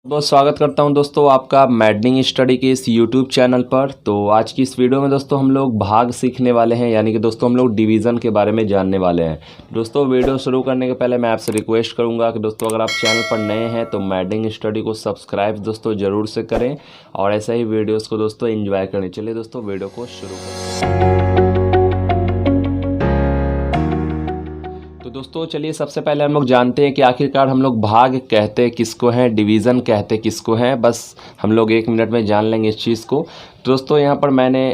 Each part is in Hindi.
बहुत स्वागत करता हूं दोस्तों आपका मैडनिंग स्टडी के इस यूट्यूब चैनल पर। तो आज की इस वीडियो में दोस्तों हम लोग भाग सीखने वाले हैं, यानी कि दोस्तों हम लोग डिवीज़न के बारे में जानने वाले हैं। दोस्तों वीडियो शुरू करने के पहले मैं आपसे रिक्वेस्ट करूंगा कि दोस्तों अगर आप चैनल पर नए हैं तो मैडनिंग स्टडी को सब्सक्राइब दोस्तों ज़रूर से करें और ऐसे ही वीडियोज़ को दोस्तों एंजॉय करें। चलिए दोस्तों वीडियो को शुरू करें। तो दोस्तों चलिए सबसे पहले हम लोग जानते हैं कि आखिरकार हम लोग भाग कहते किसको हैं, डिवीज़न कहते किसको हैं। बस हम लोग 1 मिनट में जान लेंगे इस चीज़ को। दोस्तों यहाँ पर मैंने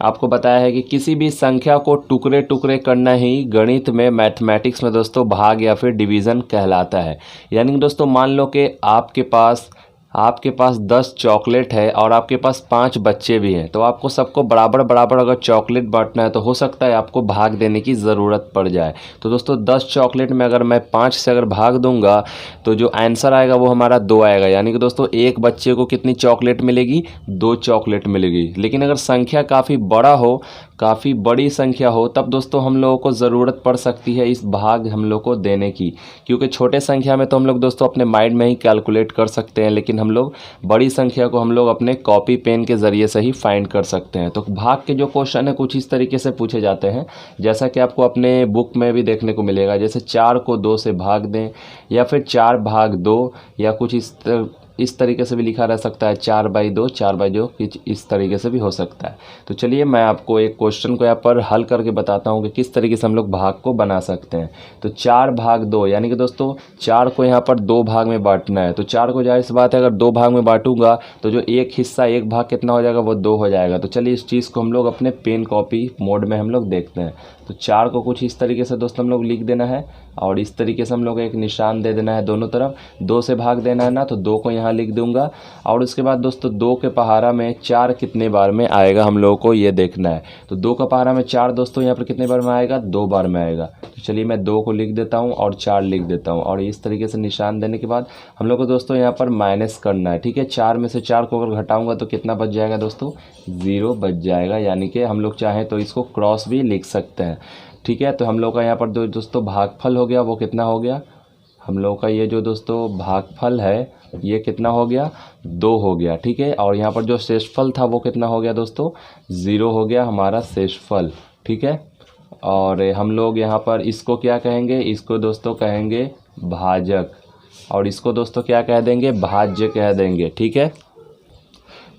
आपको बताया है कि किसी भी संख्या को टुकड़े टुकड़े करना ही गणित में, मैथमेटिक्स में दोस्तों भाग या फिर डिवीज़न कहलाता है। यानी कि दोस्तों मान लो कि आपके पास 10 चॉकलेट है और आपके पास 5 बच्चे भी हैं, तो आपको सबको बराबर बराबर अगर चॉकलेट बांटना है तो हो सकता है आपको भाग देने की ज़रूरत पड़ जाए। तो दोस्तों 10 चॉकलेट में अगर मैं 5 से अगर भाग दूंगा तो जो आंसर आएगा वो हमारा 2 आएगा। यानी कि दोस्तों एक बच्चे को कितनी चॉकलेट मिलेगी? 2 चॉकलेट मिलेगी। लेकिन अगर संख्या काफ़ी बड़ा हो, काफ़ी बड़ी संख्या हो, तब दोस्तों हम लोगों को ज़रूरत पड़ सकती है इस भाग हम लोग को देने की, क्योंकि छोटे संख्या में तो हम लोग दोस्तों अपने माइंड में ही कैलकुलेट कर सकते हैं, लेकिन हम लोग बड़ी संख्या को हम लोग अपने कॉपी पेन के ज़रिए से ही फाइंड कर सकते हैं। तो भाग के जो क्वेश्चन है कुछ इस तरीके से पूछे जाते हैं, जैसा कि आपको अपने बुक में भी देखने को मिलेगा, जैसे 4 को 2 से भाग दें या फिर 4 भाग 2, या कुछ इस तरीके से भी लिखा रह सकता है 4/2, 4/2, इस तरीके से भी हो सकता है। तो चलिए मैं आपको एक क्वेश्चन को यहाँ पर हल करके बताता हूँ कि किस तरीके से हम लोग भाग को बना सकते हैं। तो 4 भाग 2, यानी कि दोस्तों 4 को यहाँ पर 2 भाग में बांटना है। तो 4 को जाहिर सी बात है अगर 2 भाग में बांटूंगा तो जो एक हिस्सा, एक भाग कितना हो जाएगा? वो 2 हो जाएगा। तो चलिए इस चीज़ को हम लोग अपने पेन कॉपी मोड में हम लोग देखते हैं। तो 4 को कुछ इस तरीके से दोस्तों हम लोग लिख देना है और इस तरीके से हम लोग एक निशान दे देना है दोनों तरफ। 2 से भाग देना है ना, तो 2 को यहाँ लिख दूंगा और उसके बाद दोस्तों 2 के पहाड़ा में 4 कितने बार में आएगा हम लोगों को ये देखना है। तो 2 का पहाड़ा में 4 दोस्तों यहाँ पर कितने बार में आएगा? 2 बार में आएगा। तो चलिए मैं 2 को लिख देता हूँ और 4 लिख देता हूँ और इस तरीके से निशान देने के बाद हम लोग को दोस्तों यहाँ पर माइनस करना है। ठीक है, 4 में से 4 को अगर घटाऊंगा तो कितना बच जाएगा दोस्तों? 0 बच जाएगा। यानी कि हम लोग चाहें तो इसको क्रॉस भी लिख सकते हैं। ठीक है, तो हम लोग का यहाँ पर दोस्तों भागफल हो गया, वो कितना हो गया? हम लोग का ये जो दोस्तों भागफल है ये कितना हो गया? 2 हो गया। ठीक है, और यहाँ पर जो शेषफल था वो कितना हो गया दोस्तों? 0 हो गया हमारा शेषफल। ठीक है, और हम लोग यहाँ पर इसको क्या कहेंगे? इसको दोस्तों कहेंगे भाजक, और इसको दोस्तों क्या कह देंगे? भाज्य कह देंगे। ठीक है,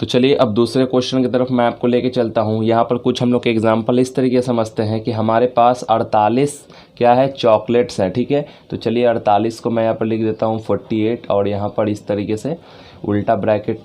तो चलिए अब दूसरे क्वेश्चन की तरफ मैं आपको लेके चलता हूँ। यहाँ पर कुछ हम लोग के एग्जाम्पल इस तरीके से समझते हैं कि हमारे पास 48 क्या है? चॉकलेट्स हैं। ठीक है, तो चलिए 48 को मैं यहाँ पर लिख देता हूँ 48 और यहाँ पर इस तरीके से उल्टा ब्रैकेट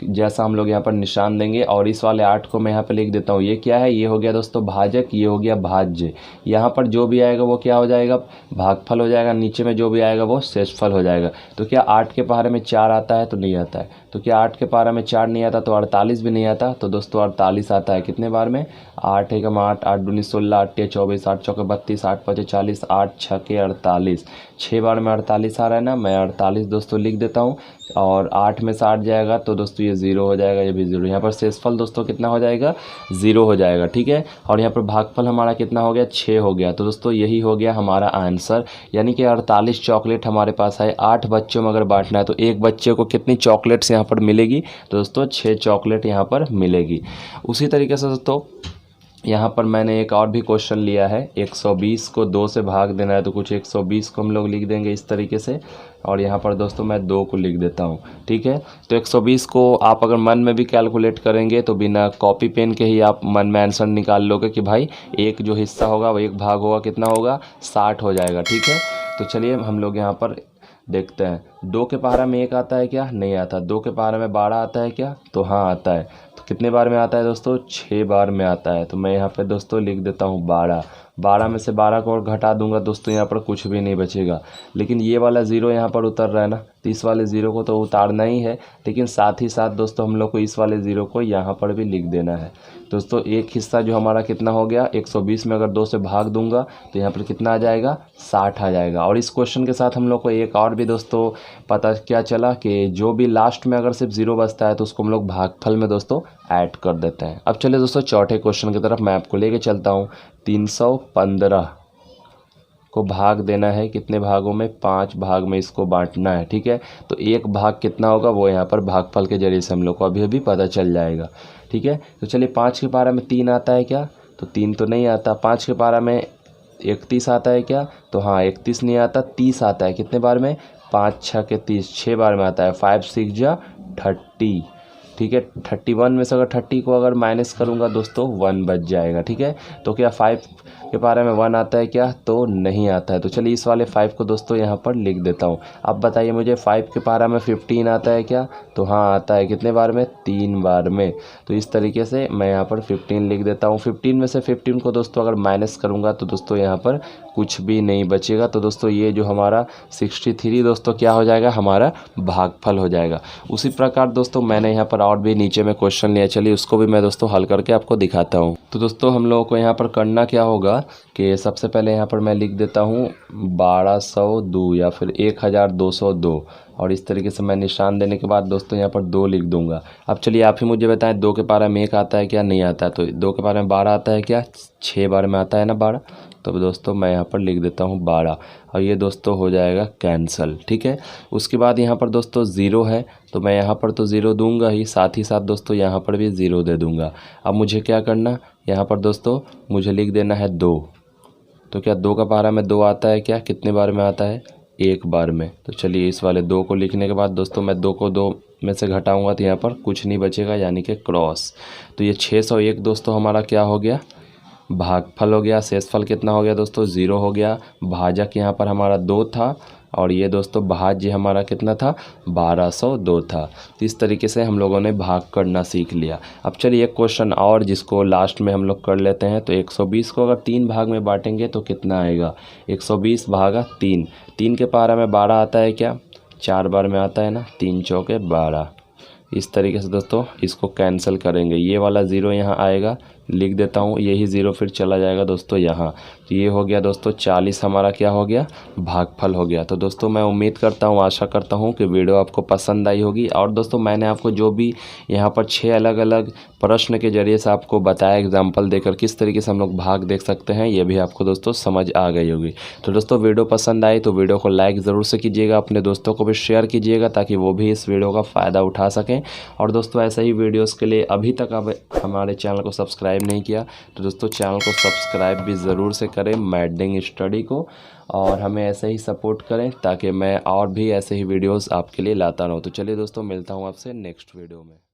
जैसा हम लोग यहाँ पर निशान देंगे और इस वाले 8 को मैं यहाँ पर लिख देता हूँ। ये क्या है? ये हो गया दोस्तों भाजक, ये हो गया भाज्य। यहाँ पर जो भी आएगा वो क्या हो जाएगा? भागफल हो जाएगा। नीचे में जो भी आएगा वो शेषफल हो जाएगा। तो क्या 8 के पहाड़े में 4 आता है? तो नहीं आता है। तो क्या 8 के पहाड़े में 4 नहीं आता तो 48 भी नहीं आता? तो दोस्तों 48 आता है। कितने बार में? 8 एकम 8, 8 दूनी 16, 8 तिया 24, 8 चौके 32, 8 पचे 40, 8 छके 48, 6 बार में 48 आ रहा है ना। मैं 48 दोस्तों लिख देता हूँ और 8 में से 8 जाएगा तो दोस्तों ये 0 हो जाएगा, ये भी 0। यहाँ पर शेषफल दोस्तों कितना हो जाएगा? 0 हो जाएगा। ठीक है, और यहाँ पर भागफल हमारा कितना हो गया? 6 हो गया। तो दोस्तों यही हो गया हमारा आंसर, यानी कि 48 चॉकलेट हमारे पास है। 8 बच्चों में अगर बांटना है तो एक बच्चे को कितनी चॉकलेट्स यहाँ पर मिलेगी? तो दोस्तों 6 चॉकलेट यहाँ पर मिलेगी। उसी तरीके से दोस्तों यहाँ पर मैंने एक और भी क्वेश्चन लिया है। 120 को 2 से भाग देना है तो कुछ 120 को हम लोग लिख देंगे इस तरीके से और यहाँ पर दोस्तों मैं 2 को लिख देता हूँ। ठीक है, तो 120 को आप अगर मन में भी कैलकुलेट करेंगे तो बिना कॉपी पेन के ही आप मन में आंसर निकाल लोगे कि भाई एक जो हिस्सा होगा वो एक भाग होगा, कितना होगा? 60 हो जाएगा। ठीक है, तो चलिए हम लोग यहाँ पर देखते हैं। 2 के पहाड़ा में 1 आता है क्या? नहीं आता। 2 के पहाड़ा में 12 आता है क्या? तो हाँ आता है। तो कितने बार में आता है दोस्तों? 6 बार में आता है। तो मैं यहाँ पे दोस्तों लिख देता हूँ 12। 12 में से 12 को और घटा दूंगा दोस्तों यहाँ पर कुछ भी नहीं बचेगा। लेकिन ये वाला 0 यहाँ पर उतर रहा है ना, तो इस वाले 0 को तो उतारना ही है, लेकिन साथ ही साथ दोस्तों हम लोग को इस वाले 0 को यहाँ पर भी लिख देना है। दोस्तों एक हिस्सा जो हमारा कितना हो गया? 120 में अगर 2 से भाग दूंगा तो यहाँ पर कितना आ जाएगा? 60 आ जाएगा। और इस क्वेश्चन के साथ हम लोग को एक और भी दोस्तों पता क्या चला कि जो भी लास्ट में अगर सिर्फ 0 बचता है तो उसको हम लोग भागफल में दोस्तों ऐड कर देते हैं। अब चलिए दोस्तों चौथे क्वेश्चन की तरफ मैं आपको लेके चलता हूँ। 315 को भाग देना है कितने भागों में, 5 भाग में इसको बांटना है। ठीक है, तो एक भाग कितना होगा वो यहाँ पर भागफल के जरिए से हम लोग को अभी अभी पता चल जाएगा। ठीक है, तो चलिए 5 के पारा में 3 आता है क्या, तो 3 तो नहीं आता। 5 के पारा में 31 आता है क्या, तो हाँ 31 नहीं आता, 30 आता है। कितने बार में, 5 6 के 30, 6 बार में आता है। 5 6 जा 30। ठीक है, 31 में से अगर 30 को अगर माइनस करूँगा दोस्तों 1 बच जाएगा। ठीक है, तो क्या 5 के पारे में 1 आता है क्या, तो नहीं आता है। तो चलिए इस वाले 5 को दोस्तों यहाँ पर लिख देता हूँ। अब बताइए मुझे 5 के पारा में 15 आता है क्या, तो हाँ आता है। कितने बार में, 3 बार में। तो इस तरीके से मैं यहाँ पर 15 लिख देता हूँ। 15 में से 15 को दोस्तों अगर माइनस करूँगा तो दोस्तों यहाँ पर कुछ भी नहीं बचेगा। तो दोस्तों ये जो हमारा 63 दोस्तों क्या हो जाएगा, हमारा भागफल हो जाएगा। उसी प्रकार दोस्तों मैंने यहाँ पर और भी नीचे में क्वेश्चन लिया, चलिए उसको भी मैं दोस्तों हल करके आपको दिखाता हूँ। तो दोस्तों हम लोगों को यहाँ पर करना क्या होगा कि सबसे पहले यहाँ पर मैं लिख देता हूँ 1202 या फिर 1202 और इस तरीके से मैं निशान देने के बाद दोस्तों यहाँ पर 2 लिख दूंगा। अब चलिए आप ही मुझे बताएं 2 के पारा में 1 आता है क्या, नहीं आता है। तो 2 के पारा में 12 आता है क्या, 6 बार में आता है ना 12। तो दोस्तों मैं यहाँ पर लिख देता हूँ 12 और ये दोस्तों हो जाएगा कैंसल। ठीक है, उसके बाद यहाँ पर दोस्तों 0 है तो मैं यहाँ पर तो 0 दूंगा ही, साथ ही साथ दोस्तों यहाँ पर भी 0 दे दूंगा। अब मुझे क्या करना, यहाँ पर दोस्तों मुझे लिख देना है 2। तो क्या 2 का पारा में 2 आता है क्या, कितने बार में आता है, 1 बार में। तो चलिए इस वाले 2 को लिखने के बाद दोस्तों मैं 2 को 2 में से घटाऊंगा तो यहाँ पर कुछ नहीं बचेगा, यानी कि क्रॉस। तो ये 601 दोस्तों हमारा क्या हो गया, भागफल हो गया। शेषफल कितना हो गया दोस्तों, 0 हो गया। भाजक यहाँ पर हमारा 2 था और ये दोस्तों भाज्य हमारा कितना था, 1202 था। तो इस तरीके से हम लोगों ने भाग करना सीख लिया। अब चलिए एक क्वेश्चन और जिसको लास्ट में हम लोग कर लेते हैं। तो 120 को अगर 3 भाग में बांटेंगे तो कितना आएगा, 120 भागा 3। 3 के पारा में 12 आता है क्या, 4 बार में आता है ना, 3 चौके 12। इस तरीके से दोस्तों इसको कैंसिल करेंगे, ये वाला 0 यहाँ आएगा, लिख देता हूँ, यही 0 फिर चला जाएगा दोस्तों यहाँ। तो ये हो गया दोस्तों 40 हमारा क्या हो गया, भागफल हो गया। तो दोस्तों मैं उम्मीद करता हूँ, आशा करता हूँ कि वीडियो आपको पसंद आई होगी। और दोस्तों मैंने आपको जो भी यहाँ पर 6 अलग अलग प्रश्न के जरिए से आपको बताया, एग्जाम्पल देकर किस तरीके से हम लोग भाग देख सकते हैं, ये भी आपको दोस्तों समझ आ गई होगी। तो दोस्तों वीडियो पसंद आई तो वीडियो को लाइक ज़रूर से कीजिएगा, अपने दोस्तों को भी शेयर कीजिएगा ताकि वो भी इस वीडियो का फ़ायदा उठा सकें। और दोस्तों ऐसे ही वीडियोज़ के लिए अभी तक आप हमारे चैनल को सब्सक्राइब नहीं किया तो दोस्तों चैनल को सब्सक्राइब भी ज़रूर से करें, मैडिंग स्टडी को, और हमें ऐसे ही सपोर्ट करें ताकि मैं और भी ऐसे ही वीडियोस आपके लिए लाता रहूं। तो चलिए दोस्तों मिलता हूं आपसे नेक्स्ट वीडियो में।